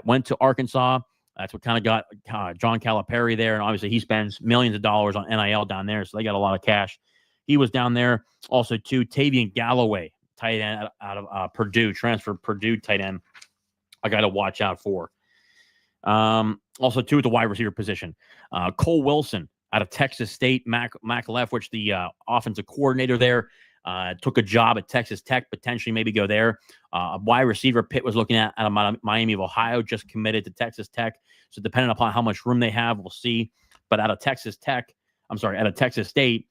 went to Arkansas. That's what kind of got John Calipari there. And obviously he spends millions of dollars on NIL down there. So they got a lot of cash. He was down there. Also, Tavian Galloway, tight end out of Purdue, transferred Purdue tight end. I got to watch out for. Also, at the wide receiver position, Cole Wilson out of Texas State. Mac Leftwich, the offensive coordinator there, took a job at Texas Tech, potentially maybe go there. A wide receiver Pitt was looking at out of Miami of Ohio, just committed to Texas Tech. So depending upon how much room they have, we'll see. But out of Texas State,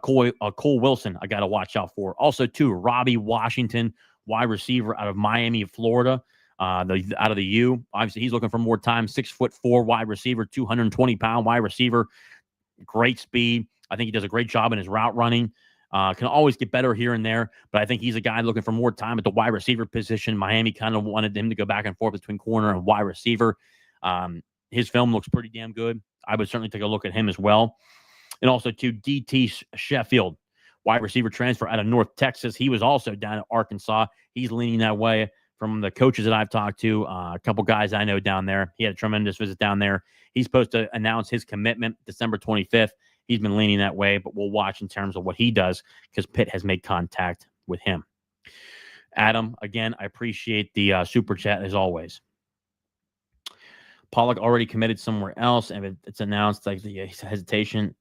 Cole Wilson, I got to watch out for. Also, Robbie Washington, wide receiver out of Miami, Florida. Out of the U. Obviously, he's looking for more time. 6'4" wide receiver, 220-pound wide receiver. Great speed. I think he does a great job in his route running. Can always get better here and there, but I think he's a guy looking for more time at the wide receiver position. Miami kind of wanted him to go back and forth between corner and wide receiver. His film looks pretty damn good. I would certainly take a look at him as well. And also to DT Sheffield, wide receiver transfer out of North Texas. He was also down at Arkansas. He's leaning that way from the coaches that I've talked to. A couple guys I know down there. He had a tremendous visit down there. He's supposed to announce his commitment December 25th. He's been leaning that way, but we'll watch in terms of what he does because Pitt has made contact with him. Adam, again, I appreciate the super chat as always. Pollock already committed somewhere else, and it's announced like the hesitation.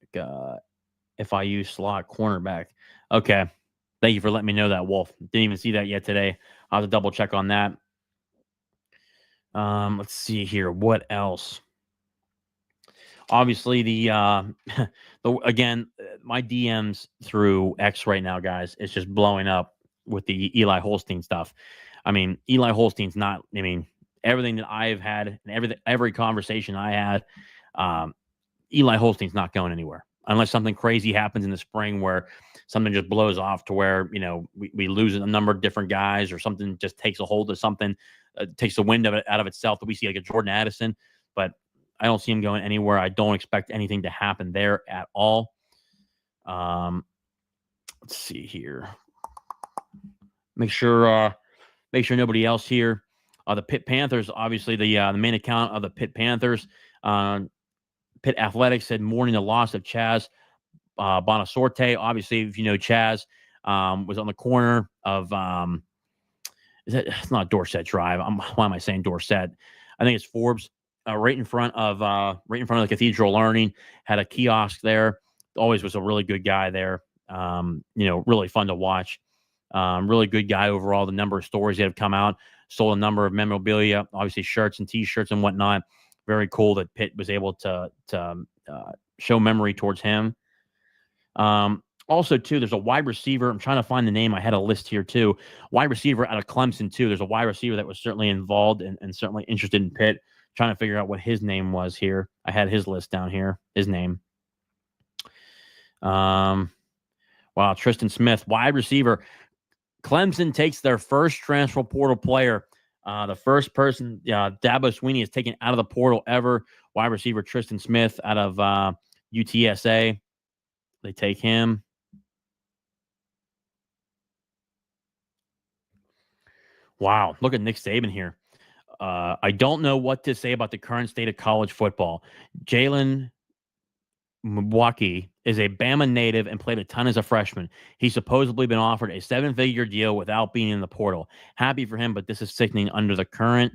FIU slot cornerback. Okay. Thank you for letting me know that, Wolf. Didn't even see that yet today. I'll have to double check on that. Let's see here. What else? Obviously, again, my DMs through X right now, guys, it's just blowing up with the Eli Holstein stuff. I mean, Eli Holstein's not. I mean, everything that I've had and every conversation I had, Eli Holstein's not going anywhere unless something crazy happens in the spring where something just blows off to where we lose a number of different guys or something just takes a hold of something, takes the wind of it out of itself that we see like a Jordan Addison, but. I don't see him going anywhere. I don't expect anything to happen there at all. Let's see here. Make sure nobody else here. The Pitt Panthers, obviously the main account of the Pitt Panthers. Pitt Athletics said mourning the loss of Chaz Bonasorte. Obviously, if you know Chaz, was on the corner of it's not Dorset Drive. Why am I saying Dorset? I think it's Forbes. Right in front of the Cathedral Learning, had a kiosk there. Always was a really good guy there. Really fun to watch. Really good guy overall. The number of stories that have come out, sold a number of memorabilia, obviously shirts and T-shirts and whatnot. Very cool that Pitt was able to show memory towards him. Also, too, there's a wide receiver. I'm trying to find the name. I had a list here, too. Wide receiver out of Clemson, too. There's a wide receiver that was certainly involved and certainly interested in Pitt. Trying to figure out what his name was here. I had his list down here. His name. Wow, Tristan Smith, wide receiver. Clemson takes their first transfer portal player. The first person Dabo Swinney has taken out of the portal ever. Wide receiver Tristan Smith out of UTSA. They take him. Wow, look at Nick Saban here. I don't know what to say about the current state of college football. Jalen Mwaki is a Bama native and played a ton as a freshman. He's supposedly been offered a 7-figure deal without being in the portal. Happy for him, but this is sickening under the current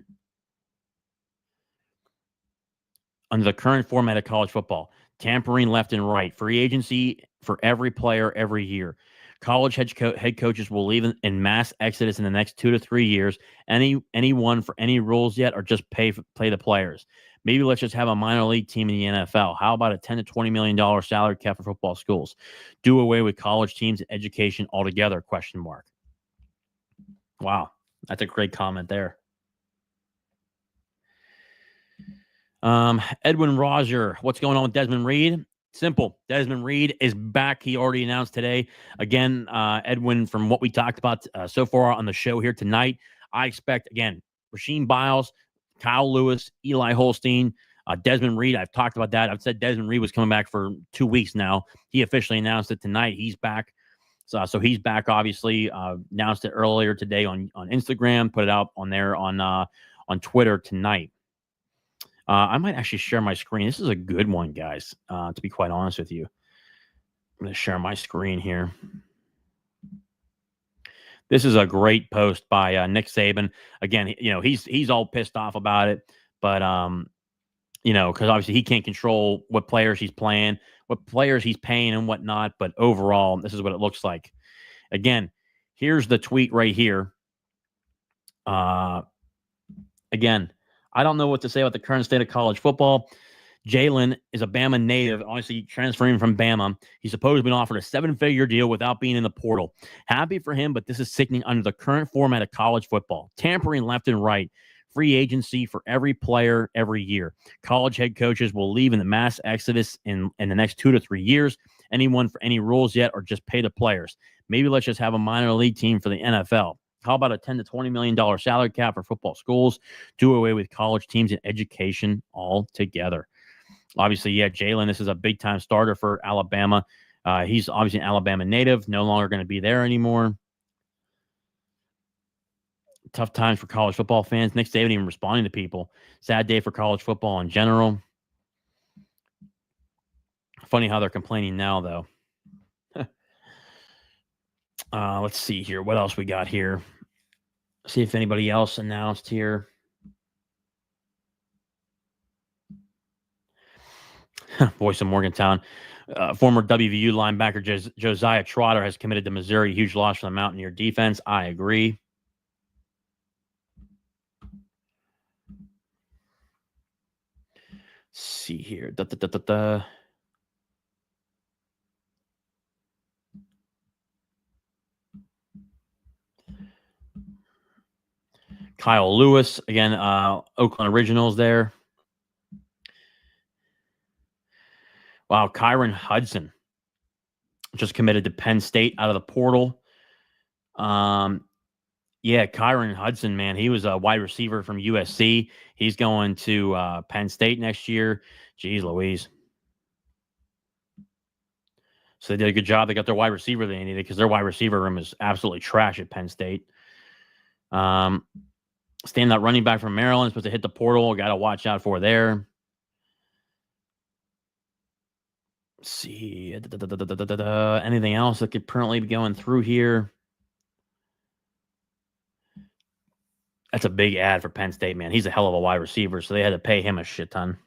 format of college football. Tampering left and right. Free agency for every player every year. College head coaches will leave in mass exodus in the next 2 to 3 years. Anyone for any rules yet, or just play the players? Maybe let's just have a minor league team in the NFL. How about a $10 to $20 million salary cap for football schools? Do away with college teams and education altogether? ? Wow, that's a great comment there. Edwin Roger, what's going on with Desmond Reed? Simple. Desmond Reed is back. He already announced today. Again, Edwin, from what we talked about so far on the show here tonight, I expect, again, Rasheem Biles, Kyle Lewis, Eli Holstein, Desmond Reed. I've talked about that. I've said Desmond Reed was coming back for 2 weeks now. He officially announced it tonight. He's back. So he's back, obviously. Announced it earlier today on Instagram, put it out on there on Twitter tonight. I might actually share my screen. This is a good one, guys, to be quite honest with you. I'm going to share my screen here. This is a great post by Nick Saban. Again, he's all pissed off about it, but because obviously he can't control what players he's playing, what players he's paying, and whatnot. But overall, this is what it looks like. Again, here's the tweet right here. Again, I don't know what to say about the current state of college football. Jalen is a Bama native, obviously transferring from Bama. He's supposed to be offered a 7-figure deal without being in the portal. Happy for him, but this is sickening under the current format of college football. Tampering left and right. Free agency for every player every year. College head coaches will leave in the mass exodus in the next 2 to 3 years. Anyone for any rules yet, or just pay the players? Maybe let's just have a minor league team for the NFL. How about a $10 to $20 million salary cap for football schools? Do away with college teams and education altogether. Obviously, yeah, Jalen, this is a big-time starter for Alabama. He's obviously an Alabama native, no longer going to be there anymore. Tough times for college football fans. Nick Saban even responding to people. Sad day for college football in general. Funny how they're complaining now, though. Let's see here. What else we got here? See if anybody else announced here. Voice of Morgantown. Former WVU linebacker Josiah Trotter has committed to Missouri. Huge loss for the Mountaineer defense. I agree. Let's see here. Kyle Lewis, again, Oakland Originals there. Wow, Kyron Hudson just committed to Penn State out of the portal. Yeah, Kyron Hudson, man, he was a wide receiver from USC. He's going to Penn State next year. Jeez Louise. So they did a good job. They got their wide receiver they needed because their wide receiver room is absolutely trash at Penn State. Standout running back from Maryland, supposed to hit the portal. Got to watch out for there. Let's see. Anything else that could currently be going through here? That's a big ad for Penn State, man. He's a hell of a wide receiver, so they had to pay him a shit ton.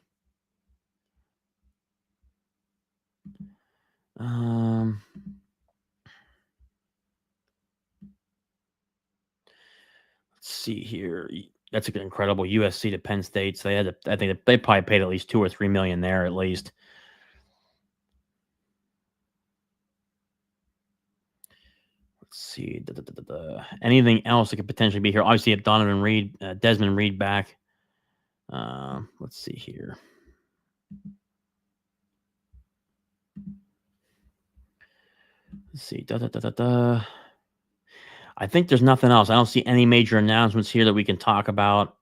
Let's see here. That's an incredible USC to Penn State. So they had to, I think they probably paid at least $2 or $3 million there at least. Let's see. Anything else that could potentially be here? Obviously, you have Donovan Reed, Desmond Reed back. Let's see here. Let's see. I think there's nothing else. I don't see any major announcements here that we can talk about.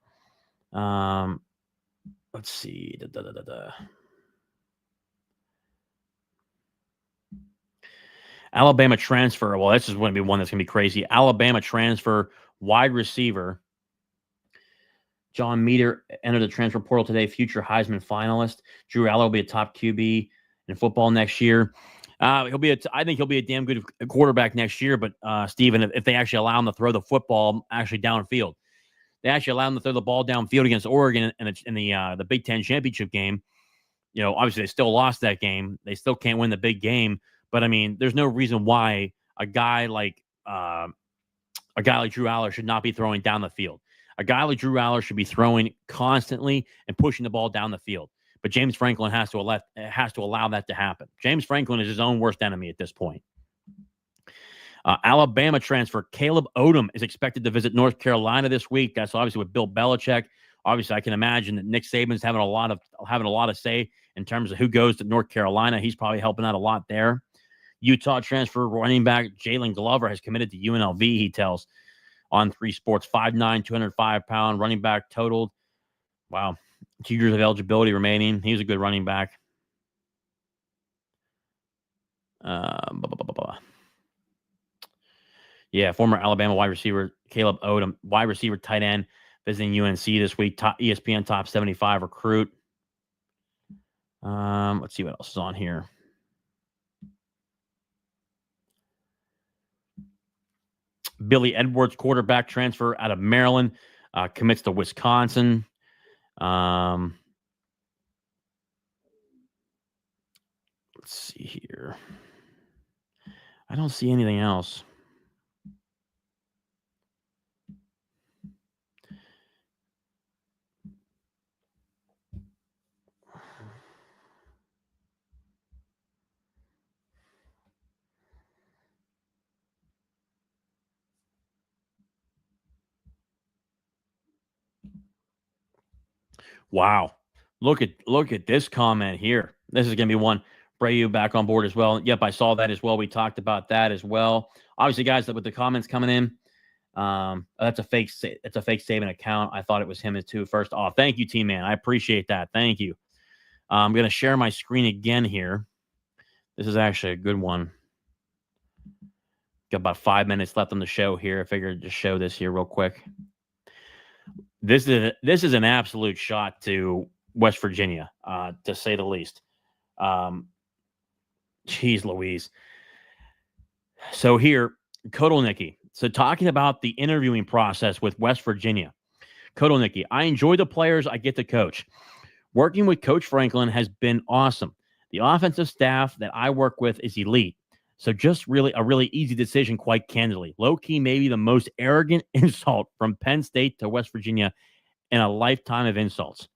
Let's see. Alabama transfer. Well, this is going to be one that's going to be crazy. Alabama transfer wide receiver John Meter entered the transfer portal today. Future Heisman finalist. Drew Allar will be a top QB in football next year. I think he'll be a damn good quarterback next year. But Steven, if they actually allow him to throw the football actually downfield, they actually allow him to throw the ball downfield against Oregon in the Big Ten championship game. You know, obviously they still lost that game. They still can't win the big game. But I mean, there's no reason why a guy like Drew Allar should not be throwing down the field. A guy like Drew Allar should be throwing constantly and pushing the ball down the field. But James Franklin has to allow that to happen. James Franklin is his own worst enemy at this point. Alabama transfer Caleb Odom is expected to visit North Carolina this week. That's obviously with Bill Belichick. Obviously, I can imagine that Nick Saban's having a lot of say in terms of who goes to North Carolina. He's probably helping out a lot there. Utah transfer running back Jalen Glover has committed to UNLV, he tells on 3 Sports. 5'9", 205-pound running back totaled. Wow. 2 years of eligibility remaining. He's a good running back. Yeah, former Alabama wide receiver Caleb Odom, wide receiver tight end, visiting UNC this week. ESPN top 75 recruit. Let's see what else is on here. Billy Edwards, quarterback transfer out of Maryland, commits to Wisconsin. Let's see here. I don't see anything else. Wow. Look at this comment here. This is going to be one. Brayu back on board as well. Yep, I saw that as well. We talked about that as well. Obviously, guys, with the comments coming in, that's a fake. It's a fake statement account. I thought it was him as too. First off, thank you, Team Man. I appreciate that. Thank you. I'm going to share my screen again here. This is actually a good one. Got about 5 minutes left on the show here. I figured just show this here real quick. This is an absolute shot to West Virginia, to say the least. Jeez Louise. So here, Kotelnicki. So talking about the interviewing process with West Virginia. Kotelnicki, I enjoy the players I get to coach. Working with Coach Franklin has been awesome. The offensive staff that I work with is elite. So just really a really easy decision, quite candidly. Low-key, maybe the most arrogant insult from Penn State to West Virginia in a lifetime of insults.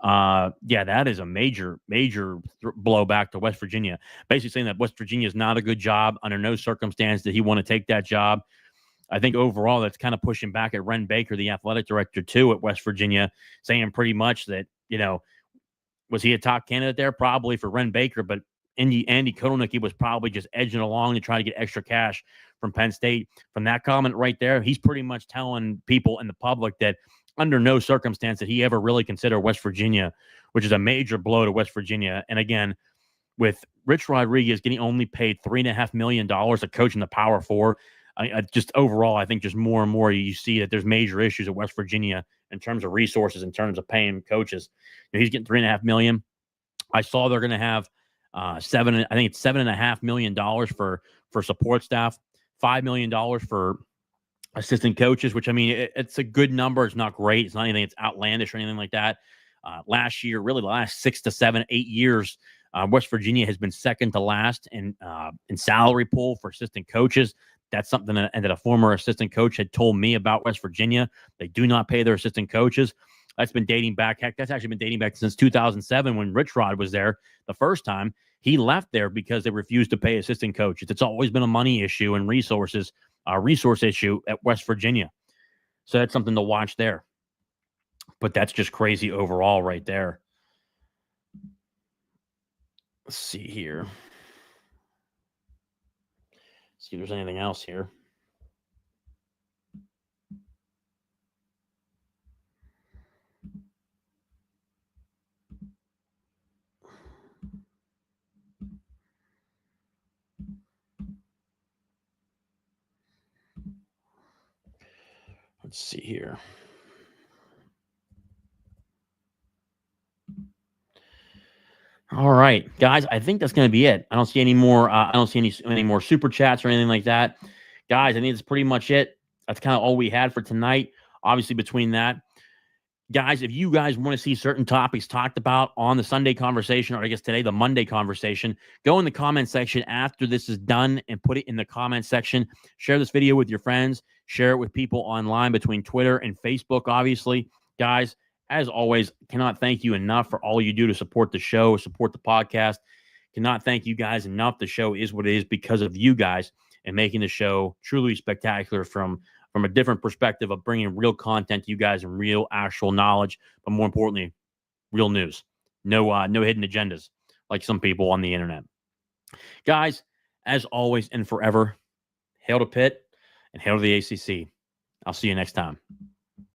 Yeah, that is a major blowback to West Virginia. Basically saying that West Virginia is not a good job. Under no circumstance did he want to take that job. I think overall that's kind of pushing back at Ren Baker, the athletic director, too, at West Virginia, saying pretty much that, was he a top candidate there? Probably for Ren Baker, but Andy Kotelnicki was probably just edging along to try to get extra cash from Penn State. From that comment right there, he's pretty much telling people in the public that under no circumstance did he ever really consider West Virginia, which is a major blow to West Virginia. And again, with Rich Rodriguez getting only paid $3.5 million to coach in the Power Four, just overall, I think just more and more you see that there's major issues at West Virginia in terms of resources, in terms of paying coaches. He's getting $3.5 million. I saw they're going to have $7.5 million for support staff, $5 million for assistant coaches, which, I mean, it's a good number. It's not great. It's not anything that's outlandish or anything like that. Last year, really the last 6 to 7, 8 years, West Virginia has been second to last in salary pool for assistant coaches. That's something that a former assistant coach had told me about West Virginia. They do not pay their assistant coaches. That's been dating back. Heck, that's actually been dating back since 2007 when Rich Rod was there the first time. He left there because they refused to pay assistant coaches. It's always been a money issue and resource issue at West Virginia. So that's something to watch there. But that's just crazy overall right there. Let's see here. See if there's anything else here. Let's see here. All right, guys, I think that's going to be it. I don't see any more. I don't see any more super chats or anything like that. Guys, I think that's pretty much it. That's kind of all we had for tonight. Obviously, between that, guys, if you guys want to see certain topics talked about on the Sunday conversation, or I guess today, the Monday conversation, go in the comment section after this is done and put it in the comment section. Share this video with your friends. Share it with people online between Twitter and Facebook, obviously. Guys, as always, cannot thank you enough for all you do to support the show, support the podcast. Cannot thank you guys enough. The show is what it is because of you guys and making the show truly spectacular from a different perspective of bringing real content to you guys and real actual knowledge, but more importantly, real news. No hidden agendas like some people on the internet. Guys, as always and forever, hail to Pitt and hail to the ACC. I'll see you next time.